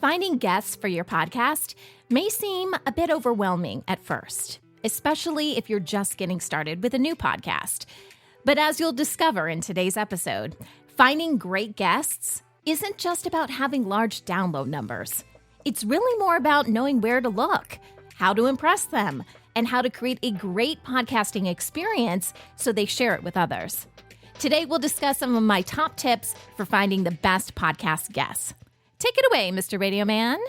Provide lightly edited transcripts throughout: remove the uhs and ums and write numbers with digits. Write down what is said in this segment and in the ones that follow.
Finding guests for your podcast may seem a bit overwhelming at first, especially if you're just getting started with a new podcast. But as you'll discover in today's episode, finding great guests isn't just about having large download numbers. It's really more about knowing where to look, how to impress them, and how to create a great podcasting experience so they share it with others. Today, we'll discuss some of my top tips for finding the best podcast guests. Take it away, Mr. Radio Man.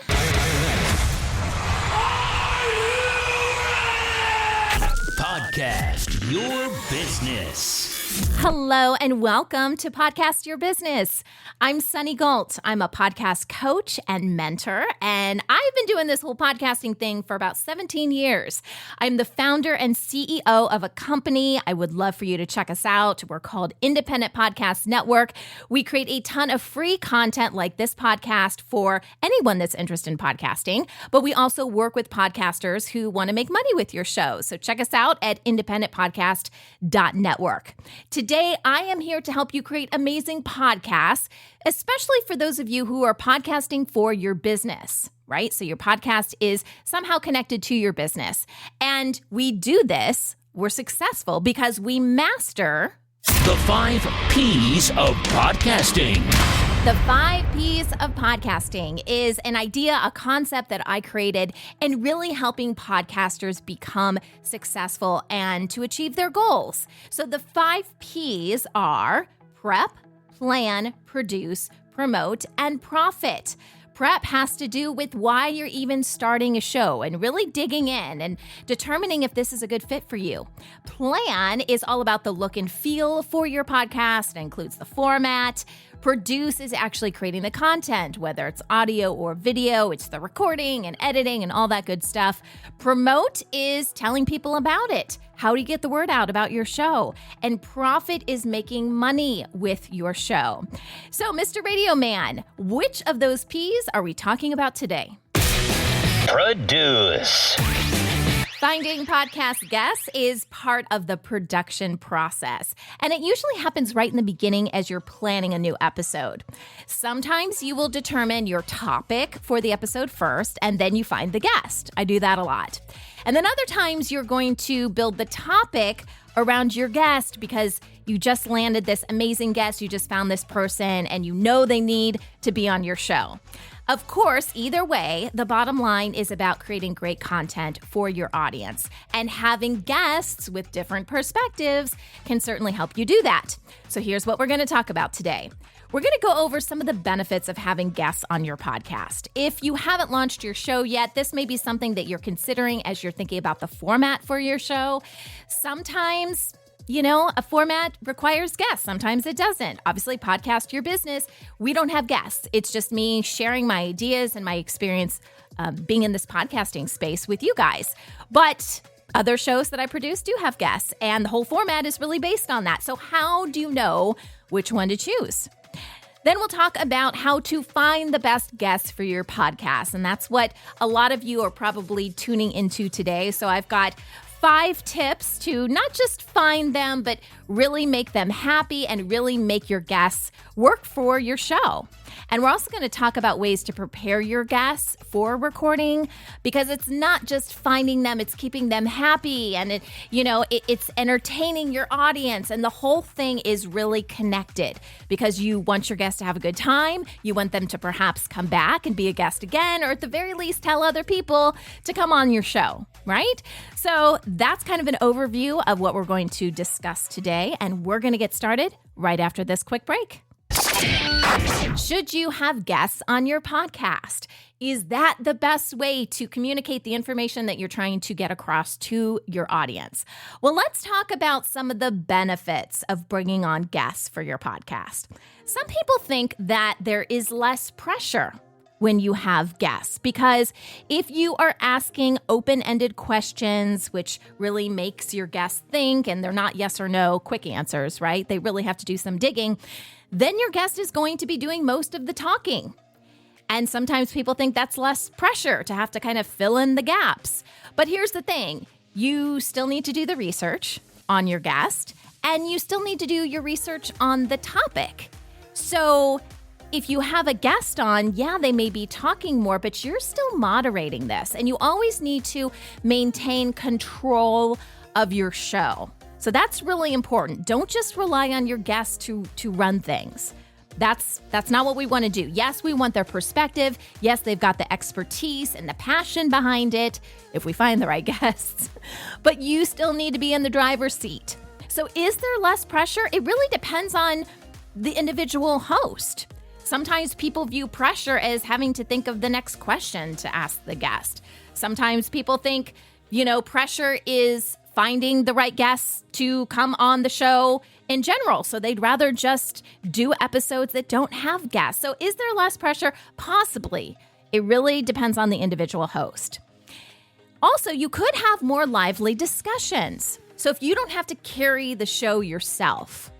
Podcast Your Business. Hello and welcome to Podcast Your Business. I'm Sunny Galt. I'm a podcast coach and mentor, and I've been doing this whole podcasting thing for about 17 years. I'm the founder and CEO of a company. I would love for you to check us out. We're called Independent Podcast Network. We create a ton of free content like this podcast for anyone that's interested in podcasting, but we also work with podcasters who want to make money with your show. So check us out at independentpodcast.network. Today, I am here to help you create amazing podcasts, especially for those of you who are podcasting for your business, right? So your podcast is somehow connected to your business. And we do this, we're successful because we master The 5 P's of Podcasting. The 5 P's of podcasting is an idea, a concept that I created and really helping podcasters become successful and to achieve their goals. So the 5 P's are prep, plan, produce, promote, and profit. Prep has to do with why you're even starting a show and really digging in and determining if this is a good fit for you. Plan is all about the look and feel for your podcast. It includes the format. Produce is actually creating the content, whether it's audio or video. It's the recording and editing and all that good stuff. Promote is telling people about it. How do you get the word out about your show? And profit is making money with your show. So, Mr. Radio Man, which of those P's are we talking about today? Produce. Finding podcast guests is part of the production process, and it usually happens right in the beginning as you're planning a new episode. Sometimes you will determine your topic for the episode first, and then you find the guest. I do that a lot. And then other times you're going to build the topic around your guest because you just landed this amazing guest, you just found this person, and you know they need to be on your show. Of course, either way, the bottom line is about creating great content for your audience, and having guests with different perspectives can certainly help you do that. So here's what we're going to talk about today. We're going to go over some of the benefits of having guests on your podcast. If you haven't launched your show yet, this may be something that you're considering as you're thinking about the format for your show. Sometimes, a format requires guests. Sometimes it doesn't. Obviously, Podcast Your Business, we don't have guests. It's just me sharing my ideas and my experience being in this podcasting space with you guys. But other shows that I produce do have guests, and the whole format is really based on that. So how do you know which one to choose? Then we'll talk about how to find the best guests for your podcast. And that's what a lot of you are probably tuning into today. So I've got 5 tips to not just find them, but really make them happy and really make your guests work for your show. And we're also going to talk about ways to prepare your guests for recording, because it's not just finding them, it's keeping them happy, and it's entertaining your audience, and the whole thing is really connected because you want your guests to have a good time. You want them to perhaps come back and be a guest again, or at the very least tell other people to come on your show, right? So that's kind of an overview of what we're going to discuss today, and we're going to get started right after this quick break. Should you have guests on your podcast? Is that the best way to communicate the information that you're trying to get across to your audience? Well, let's talk about some of the benefits of bringing on guests for your podcast. Some people think that there is less pressure when you have guests, because if you are asking open-ended questions, which really makes your guests think, and they're not yes or no quick answers, right? They really have to do some digging. Then your guest is going to be doing most of the talking. And sometimes people think that's less pressure to have to kind of fill in the gaps. But here's the thing. You still need to do the research on your guest, and you still need to do your research on the topic. So if you have a guest on, yeah, they may be talking more, but you're still moderating this. And you always need to maintain control of your show. So that's really important. Don't just rely on your guests to run things. That's not what we want to do. Yes, we want their perspective. Yes, they've got the expertise and the passion behind it, if we find the right guests. But you still need to be in the driver's seat. So is there less pressure? It really depends on the individual host. Sometimes people view pressure as having to think of the next question to ask the guest. Sometimes people think, pressure is finding the right guests to come on the show in general. So they'd rather just do episodes that don't have guests. So is there less pressure? Possibly. It really depends on the individual host. Also, you could have more lively discussions. So if you don't have to carry the show yourself,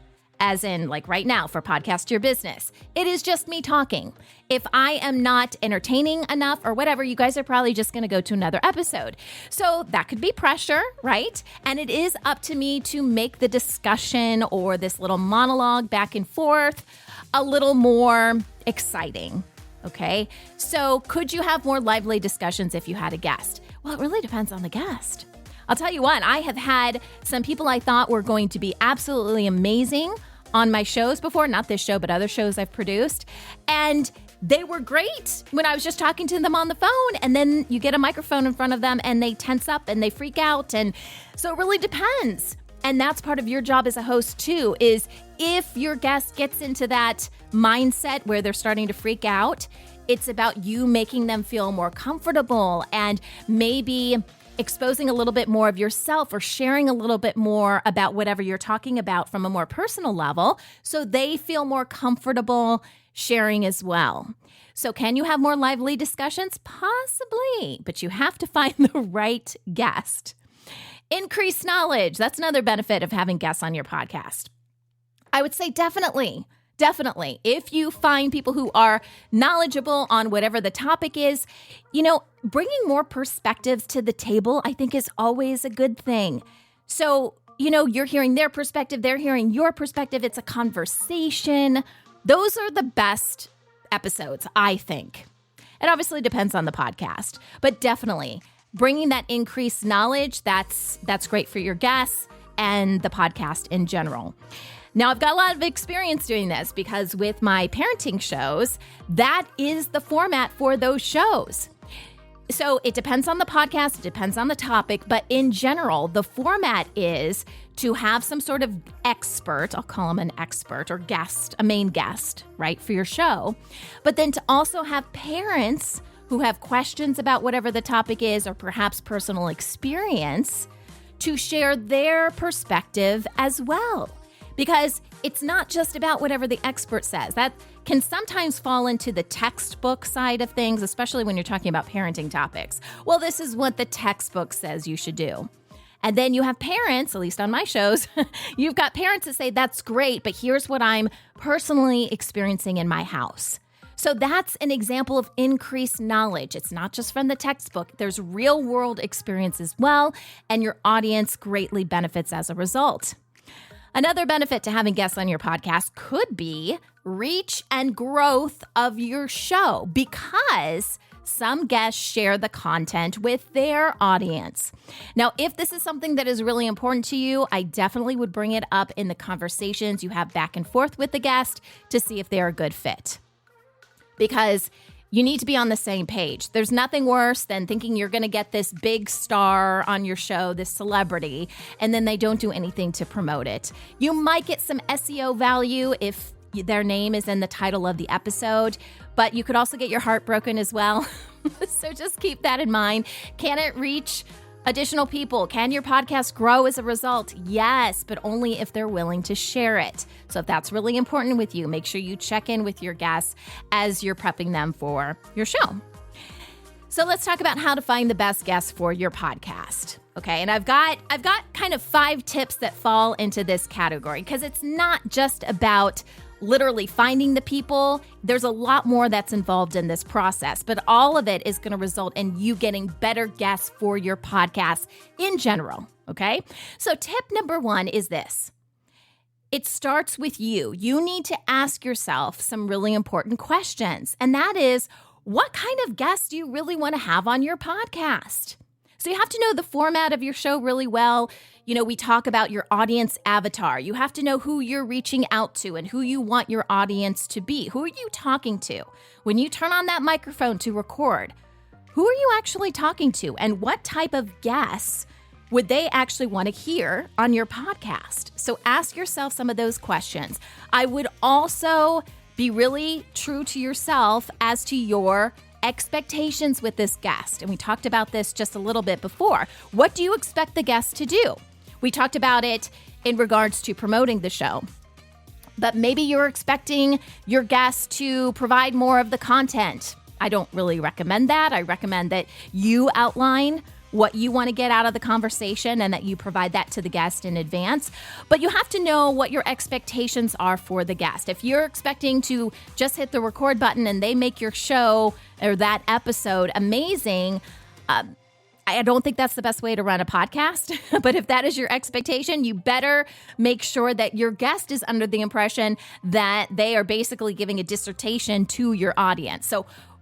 as in like right now for Podcast Your Business, it is just me talking. If I am not entertaining enough or whatever, you guys are probably just going to go to another episode. So that could be pressure, right? And it is up to me to make the discussion or this little monologue back and forth a little more exciting, okay? So could you have more lively discussions if you had a guest? Well, it really depends on the guest. I'll tell you what, I have had some people I thought were going to be absolutely amazing on my shows before, not this show, but other shows I've produced. And they were great when I was just talking to them on the phone. And then you get a microphone in front of them and they tense up and they freak out. And so it really depends. And that's part of your job as a host too, is if your guest gets into that mindset where they're starting to freak out, it's about you making them feel more comfortable and maybe exposing a little bit more of yourself or sharing a little bit more about whatever you're talking about from a more personal level so they feel more comfortable sharing as well. So can you have more lively discussions? Possibly, but you have to find the right guest. Increased knowledge. That's another benefit of having guests on your podcast. I would say definitely. If you find people who are knowledgeable on whatever the topic is, bringing more perspectives to the table, I think is always a good thing. So, you're hearing their perspective, they're hearing your perspective. It's a conversation. Those are the best episodes, I think. It obviously depends on the podcast, but definitely bringing that increased knowledge, that's great for your guests and the podcast in general. Now, I've got a lot of experience doing this because with my parenting shows, that is the format for those shows. So it depends on the podcast, it depends on the topic, but in general, the format is to have some sort of expert, I'll call him an expert or guest, a main guest, right, for your show, but then to also have parents who have questions about whatever the topic is or perhaps personal experience to share their perspective as well. Because it's not just about whatever the expert says. That can sometimes fall into the textbook side of things, especially when you're talking about parenting topics. Well, this is what the textbook says you should do. And then you have parents, at least on my shows, you've got parents that say, that's great, but here's what I'm personally experiencing in my house. So that's an example of increased knowledge. It's not just from the textbook. There's real world experience as well, and your audience greatly benefits as a result. Another benefit to having guests on your podcast could be reach and growth of your show because some guests share the content with their audience. Now, if this is something that is really important to you, I definitely would bring it up in the conversations you have back and forth with the guest to see if they're a good fit. Because you need to be on the same page. There's nothing worse than thinking you're going to get this big star on your show, this celebrity, and then they don't do anything to promote it. You might get some SEO value if their name is in the title of the episode, but you could also get your heart broken as well. So just keep that in mind. Can it reach additional people? Can your podcast grow as a result? Yes, but only if they're willing to share it. So if that's really important with you, make sure you check in with your guests as you're prepping them for your show. So let's talk about how to find the best guests for your podcast. Okay, and I've got kind of 5 tips that fall into this category because it's not just about literally finding the people. There's a lot more that's involved in this process, but all of it is going to result in you getting better guests for your podcast in general, okay? So tip number 1 is this. It starts with you. You need to ask yourself some really important questions. And that is, what kind of guests do you really want to have on your podcast? So you have to know the format of your show really well. We talk about your audience avatar. You have to know who you're reaching out to and who you want your audience to be. Who are you talking to? When you turn on that microphone to record, who are you actually talking to? And what type of guests would they actually want to hear on your podcast? So ask yourself some of those questions. I would also be really true to yourself as to your expectations with this guest. And we talked about this just a little bit before. What do you expect the guest to do? We talked about it in regards to promoting the show. But maybe you're expecting your guest to provide more of the content. I don't really recommend that. I recommend that you outline what you want to get out of the conversation and that you provide that to the guest in advance. But you have to know what your expectations are for the guest. If you're expecting to just hit the record button and they make your show or that episode amazing, I don't think that's the best way to run a podcast. But if that is your expectation, you better make sure that your guest is under the impression that they are basically giving a dissertation to your audience.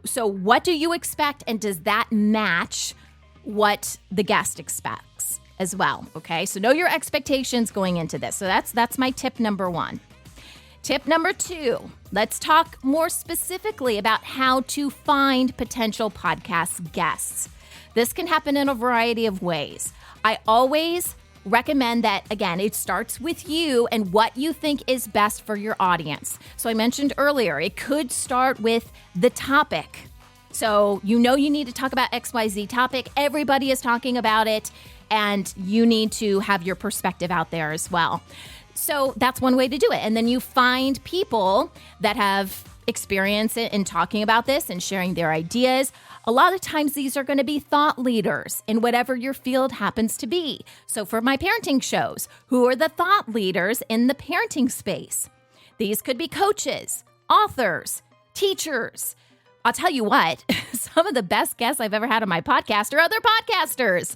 So what do you expect, and does that match what the guest expects as well? Okay, so know your expectations going into this. So that's my tip number 1. Tip number 2, let's talk more specifically about how to find potential podcast guests. This can happen in a variety of ways. I always recommend that, again, it starts with you and what you think is best for your audience. So I mentioned earlier, it could start with the topic. So you need to talk about XYZ topic. Everybody is talking about it, and you need to have your perspective out there as well. So that's one way to do it. And then you find people that have experience in talking about this and sharing their ideas. A lot of times these are going to be thought leaders in whatever your field happens to be. So for my parenting shows, who are the thought leaders in the parenting space? These could be coaches, authors, teachers. I'll tell you what, some of the best guests I've ever had on my podcast are other podcasters.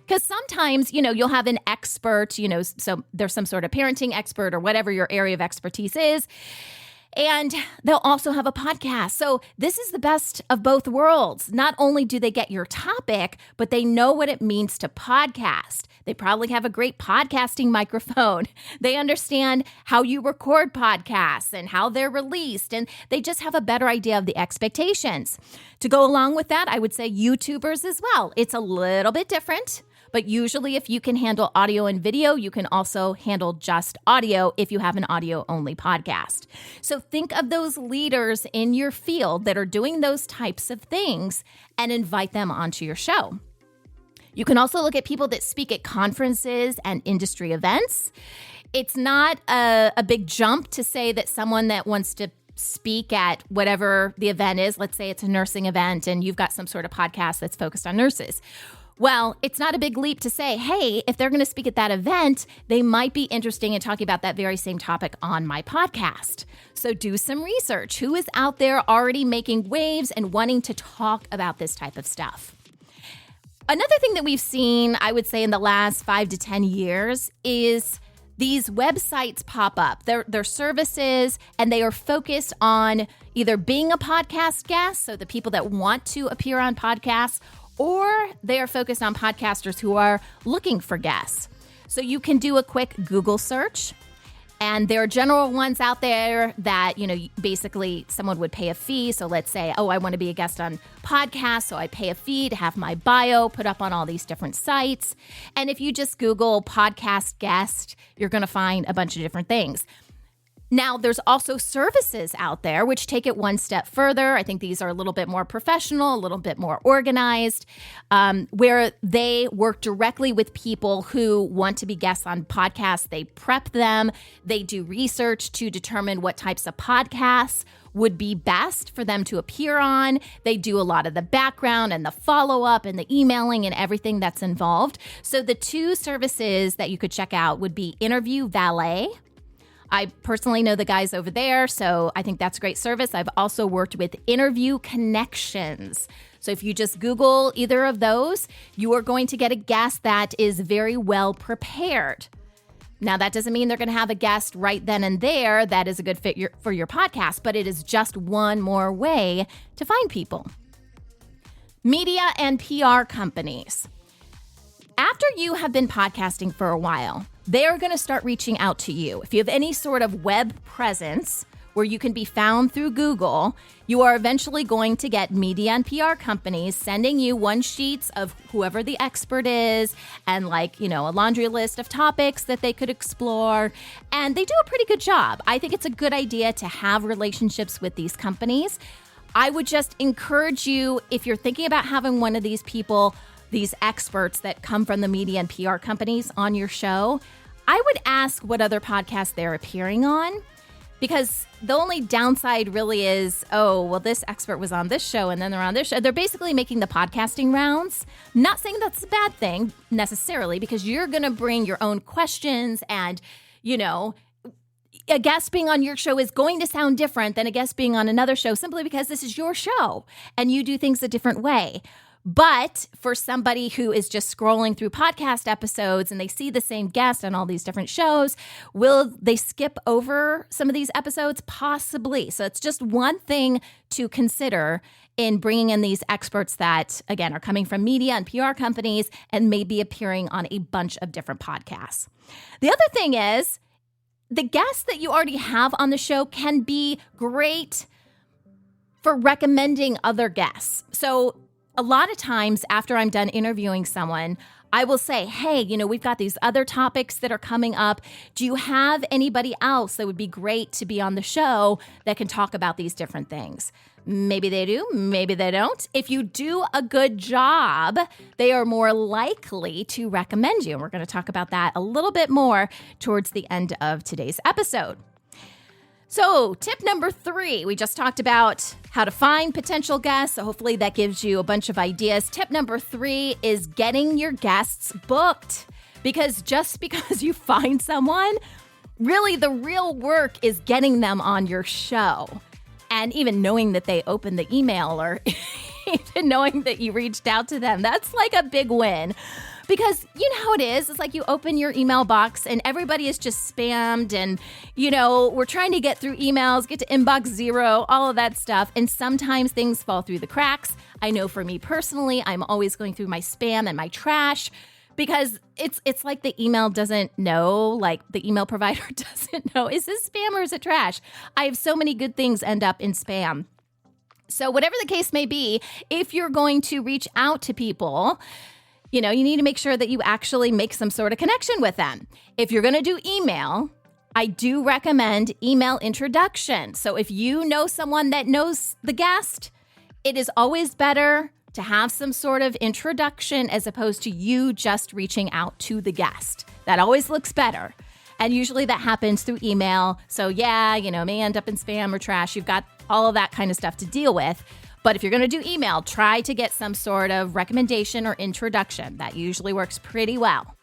Because sometimes, you'll have an expert, so there's some sort of parenting expert or whatever your area of expertise is. And they'll also have a podcast. So this is the best of both worlds. Not only do they get your topic, but they know what it means to podcast. They probably have a great podcasting microphone. They understand how you record podcasts and how they're released. And they just have a better idea of the expectations. To go along with that, I would say YouTubers as well. It's a little bit different. But usually if you can handle audio and video, you can also handle just audio if you have an audio-only podcast. So think of those leaders in your field that are doing those types of things and invite them onto your show. You can also look at people that speak at conferences and industry events. It's not a big jump to say that someone that wants to speak at whatever the event is, let's say it's a nursing event and you've got some sort of podcast that's focused on nurses. Well, it's not a big leap to say, hey, if they're going to speak at that event, they might be interested in talking about that very same topic on my podcast. So do some research. Who is out there already making waves and wanting to talk about this type of stuff? Another thing that we've seen, I would say in the last 5 to 10 years, is these websites pop up. They're services, and they are focused on either being a podcast guest, so the people that want to appear on podcasts, or they are focused on podcasters who are looking for guests. So you can do a quick Google search, and there are general ones out there that, basically someone would pay a fee. So let's say, I want to be a guest on podcasts, so I pay a fee to have my bio put up on all these different sites. And if you just Google podcast guest, you're going to find a bunch of different things. Now, there's also services out there which take it one step further. I think these are a little bit more professional, a little bit more organized, where they work directly with people who want to be guests on podcasts. They prep them. They do research to determine what types of podcasts would be best for them to appear on. They do a lot of the background and the follow-up and the emailing and everything that's involved. So the 2 services that you could check out would be Interview Valet. I personally know the guys over there, so I think that's a great service. I've also worked with Interview Connections. So if you just Google either of those, you are going to get a guest that is very well prepared. Now, that doesn't mean they're going to have a guest right then and there that is a good fit for your podcast, but it is just one more way to find people. Media and PR companies. After you have been podcasting for a while, they're going to start reaching out to you. If you have any sort of web presence where you can be found through Google, you are eventually going to get media and PR companies sending you one sheets of whoever the expert is and a laundry list of topics that they could explore. And they do a pretty good job. I think it's a good idea to have relationships with these companies. I would just encourage you, if you're thinking about having one of these people, these experts that come from the media and PR companies on your show, I would ask what other podcasts they're appearing on. Because the only downside really is, this expert was on this show and then they're on this show. They're basically making the podcasting rounds. Not saying that's a bad thing necessarily, because you're going to bring your own questions and, a guest being on your show is going to sound different than a guest being on another show simply because this is your show and you do things a different way. But for somebody who is just scrolling through podcast episodes and they see the same guest on all these different shows, will they skip over some of these episodes? Possibly. So it's just one thing to consider in bringing in these experts that, again, are coming from media and PR companies and may be appearing on a bunch of different podcasts. The other thing is, the guests that you already have on the show can be great for recommending other guests. So a lot of times after I'm done interviewing someone, I will say, hey, we've got these other topics that are coming up. Do you have anybody else that would be great to be on the show that can talk about these different things? Maybe they do, maybe they don't. If you do a good job, they are more likely to recommend you. And we're going to talk about that a little bit more towards the end of today's episode. So tip number 3, we just talked about how to find potential guests. So hopefully that gives you a bunch of ideas. Tip number 3 is getting your guests booked. Because just because you find someone, really the real work is getting them on your show. And even knowing that they opened the email or even knowing that you reached out to them, that's like a big win. Because you know how it is. It's like you open your email box and everybody is just spammed and, we're trying to get through emails, get to inbox 0, all of that stuff. And sometimes things fall through the cracks. I know for me personally, I'm always going through my spam and my trash because it's like the email doesn't know, like the email provider doesn't know, is this spam or is it trash? I have so many good things end up in spam. So whatever the case may be, if you're going to reach out to people, you need to make sure that you actually make some sort of connection with them. If you're going to do email, I do recommend email introduction. So if you know someone that knows the guest, it is always better to have some sort of introduction as opposed to you just reaching out to the guest. That always looks better. And usually that happens through email. So yeah, may end up in spam or trash. You've got all of that kind of stuff to deal with. But if you're going to do email, try to get some sort of recommendation or introduction. That usually works pretty well.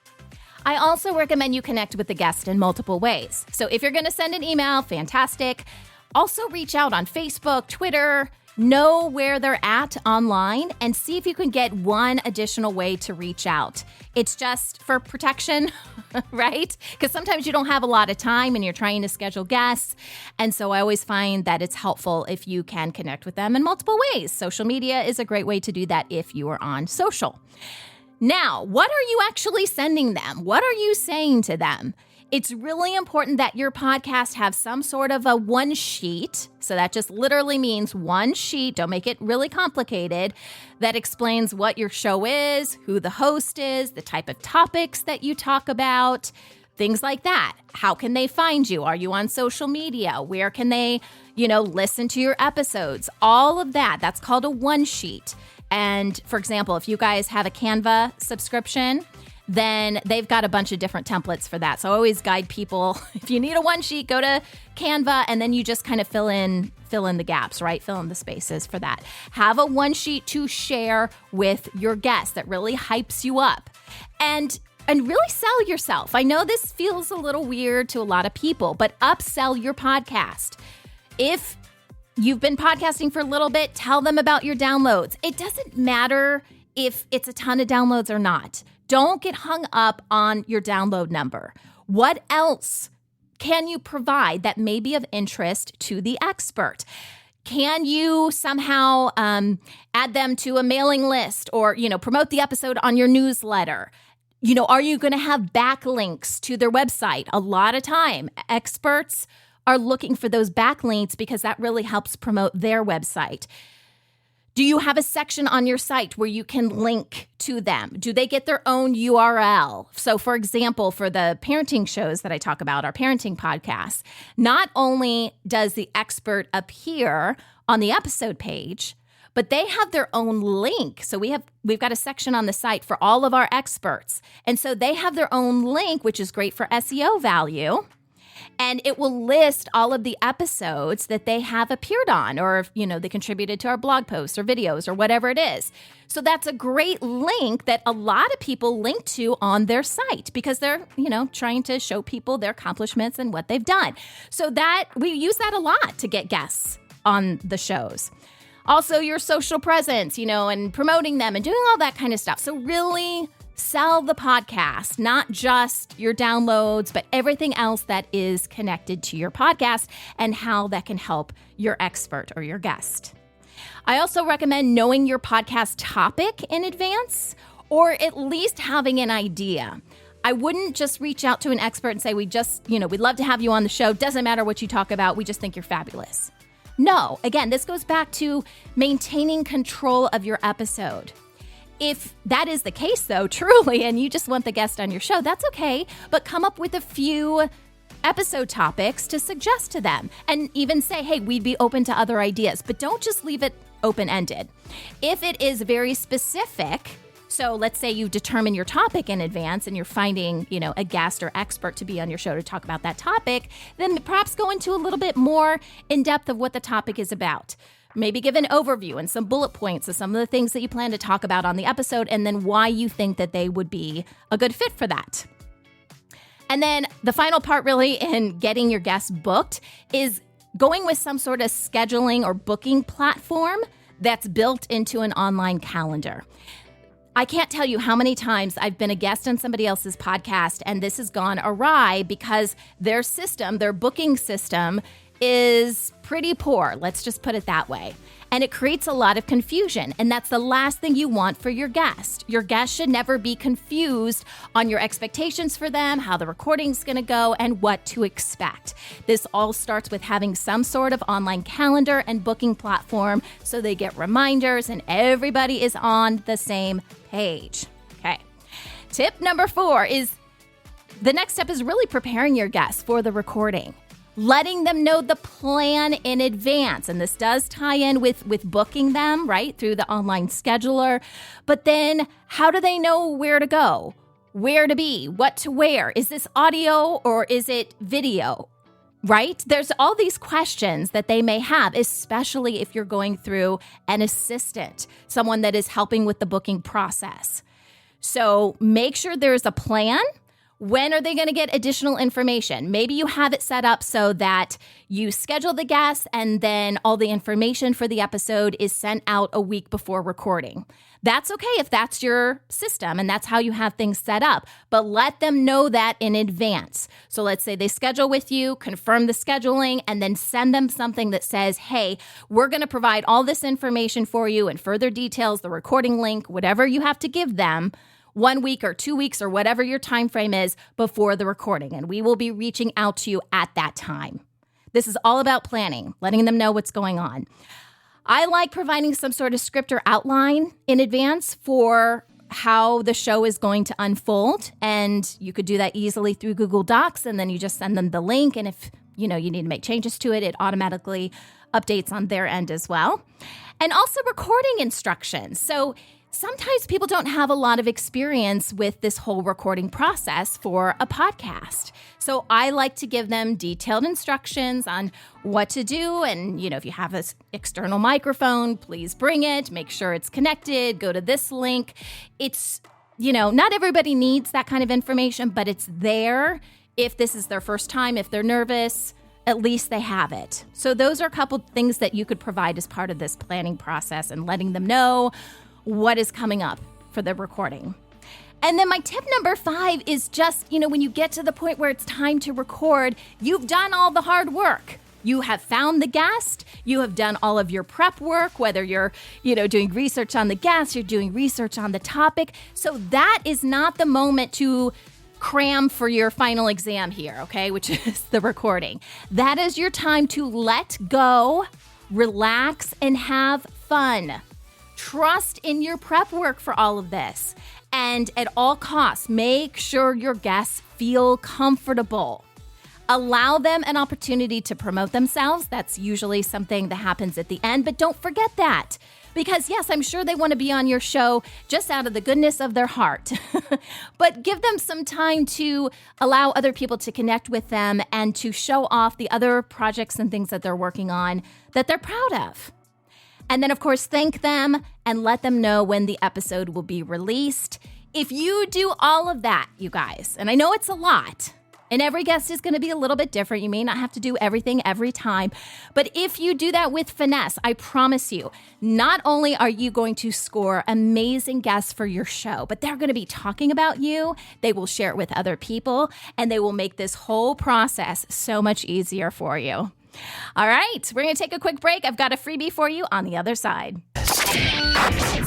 I also recommend you connect with the guest in multiple ways. So if you're going to send an email, fantastic. Also reach out on Facebook, Twitter, know where they're at online, and see if you can get one additional way to reach out. It's just for protection, right? Because sometimes you don't have a lot of time and you're trying to schedule guests. And so I always find that it's helpful if you can connect with them in multiple ways. Social media is a great way to do that if you are on social. Now, what are you actually sending them? What are you saying to them? It's really important that your podcast have some sort of a one sheet. So that just literally means one sheet. Don't make it really complicated. That explains what your show is, who the host is, the type of topics that you talk about, things like that. How can they find you? Are you on social media? Where can they, listen to your episodes? All of that. That's called a one sheet. And for example, if you guys have a Canva subscription, then they've got a bunch of different templates for that. So I always guide people, if you need a one sheet, go to Canva and then you just kind of fill in the gaps, right? Fill in the spaces for that. Have a one sheet to share with your guests that really hypes you up. And really sell yourself. I know this feels a little weird to a lot of people, but upsell your podcast. If you've been podcasting for a little bit, tell them about your downloads. It doesn't matter if it's a ton of downloads or not. Don't get hung up on your download number. What else can you provide that may be of interest to the expert? Can you somehow add them to a mailing list or, promote the episode on your newsletter? Are you going to have backlinks to their website? A lot of time, experts are looking for those backlinks because that really helps promote their website. Do you have a section on your site where you can link to them? Do they get their own URL? So, for example, for the parenting shows that I talk about, our parenting podcasts, not only does the expert appear on the episode page, but they have their own link. So we've got a section on the site for all of our experts. And so they have their own link, which is great for SEO value. And it will list all of the episodes that they have appeared on, or if, they contributed to our blog posts or videos or whatever it is. So that's a great link that a lot of people link to on their site because they're, trying to show people their accomplishments and what they've done. So that we use that a lot to get guests on the shows. Also, your social presence, and promoting them and doing all that kind of stuff. So really sell the podcast, not just your downloads, but everything else that is connected to your podcast and how that can help your expert or your guest. I also recommend knowing your podcast topic in advance, or at least having an idea. I wouldn't just reach out to an expert and say, we'd love to have you on the show. Doesn't matter what you talk about. We just think you're fabulous. No, again, this goes back to maintaining control of your episode. If that is the case, though, truly, and you just want the guest on your show, that's okay. But come up with a few episode topics to suggest to them and even say, hey, we'd be open to other ideas. But don't just leave it open-ended. If it is very specific, so let's say you determine your topic in advance and you're finding, a guest or expert to be on your show to talk about that topic, then perhaps go into a little bit more in depth of what the topic is about. Maybe give an overview and some bullet points of some of the things that you plan to talk about on the episode and then why you think that they would be a good fit for that. And then the final part really in getting your guests booked is going with some sort of scheduling or booking platform that's built into an online calendar. I can't tell you how many times I've been a guest on somebody else's podcast and this has gone awry because their booking system is pretty poor. Let's just put it that way. And it creates a lot of confusion. And that's the last thing you want for your guest. Your guest should never be confused on your expectations for them, how the recording's going to go, and what to expect. This all starts with having some sort of online calendar and booking platform so they get reminders and everybody is on the same page. Okay. Tip number 4 is the next step is really preparing your guests for the recording. Letting them know the plan in advance. And this does tie in with booking them, right, through the online scheduler. But then how do they know where to go, where to be, what to wear? Is this audio or is it video, right? There's all these questions that they may have, especially if you're going through an assistant, someone that is helping with the booking process. So make sure there's a plan. When are they going to get additional information? Maybe you have it set up so that you schedule the guests and then all the information for the episode is sent out a week before recording. That's okay if that's your system and that's how you have things set up, but let them know that in advance. So let's say they schedule with you, confirm the scheduling, and then send them something that says, hey, we're going to provide all this information for you and further details, the recording link, whatever you have to give them, 1 week or 2 weeks or whatever your time frame is before the recording. And we will be reaching out to you at that time. This is all about planning, letting them know what's going on. I like providing some sort of script or outline in advance for how the show is going to unfold. And you could do that easily through Google Docs. And then you just send them the link. And if you need to make changes to it, it automatically updates on their end as well. And also recording instructions. So sometimes people don't have a lot of experience with this whole recording process for a podcast. So I like to give them detailed instructions on what to do. And, if you have an external microphone, please bring it, make sure it's connected, go to this link. It's, not everybody needs that kind of information, but it's there if this is their first time, if they're nervous. At least they have it. So those are a couple things that you could provide as part of this planning process and letting them know what is coming up for the recording. And then my tip number 5 is just, when you get to the point where it's time to record, you've done all the hard work. You have found the guest, you have done all of your prep work, whether you're, doing research on the guest, you're doing research on the topic. So that is not the moment to cram for your final exam here, okay, which is the recording. That is your time to let go, relax, and have fun. Trust in your prep work for all of this. And at all costs, make sure your guests feel comfortable. Allow them an opportunity to promote themselves. That's usually something that happens at the end, but don't forget that. Because yes, I'm sure they want to be on your show just out of the goodness of their heart. But give them some time to allow other people to connect with them and to show off the other projects and things that they're working on that they're proud of. And then, of course, thank them and let them know when the episode will be released. If you do all of that, you guys, and I know it's a lot, and every guest is going to be a little bit different. You may not have to do everything every time. But if you do that with finesse, I promise you, not only are you going to score amazing guests for your show, but they're going to be talking about you. They will share it with other people, and they will make this whole process so much easier for you. All right, we're going to take a quick break. I've got a freebie for you on the other side.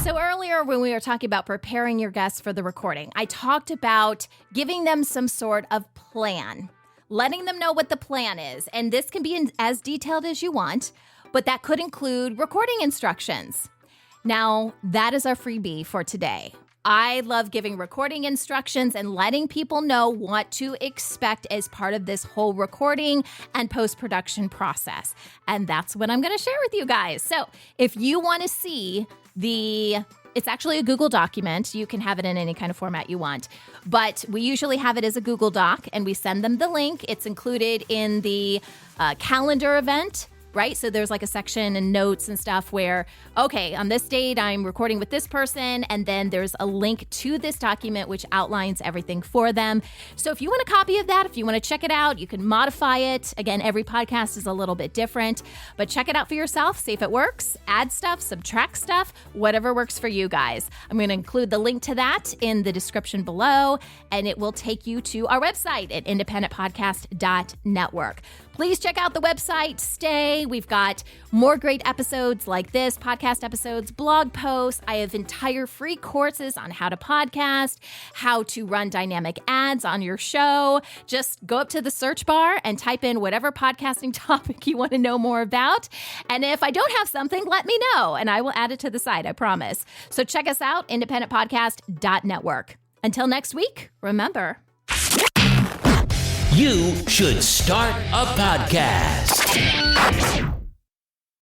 So earlier when we were talking about preparing your guests for the recording, I talked about giving them some sort of plan, letting them know what the plan is. And this can be as detailed as you want, but that could include recording instructions. Now, that is our freebie for today. I love giving recording instructions and letting people know what to expect as part of this whole recording and post-production process. And that's what I'm going to share with you guys. So if you want to see it's actually a Google document. You can have it in any kind of format you want. But we usually have it as a Google Doc, and we send them the link. It's included in the calendar event. Right? So there's like a section and notes and stuff where, okay, on this date, I'm recording with this person. And then there's a link to this document, which outlines everything for them. So if you want a copy of that, if you want to check it out, you can modify it. Again, every podcast is a little bit different, but check it out for yourself. See if it works. Add stuff, subtract stuff, whatever works for you guys. I'm going to include the link to that in the description below, and it will take you to our website at independentpodcast.network. Please check out the website, stay. We've got more great episodes like this, podcast episodes, blog posts. I have entire free courses on how to podcast, how to run dynamic ads on your show. Just go up to the search bar and type in whatever podcasting topic you want to know more about. And if I don't have something, let me know and I will add it to the site, I promise. So check us out, independentpodcast.network. Until next week, remember, you should start a podcast.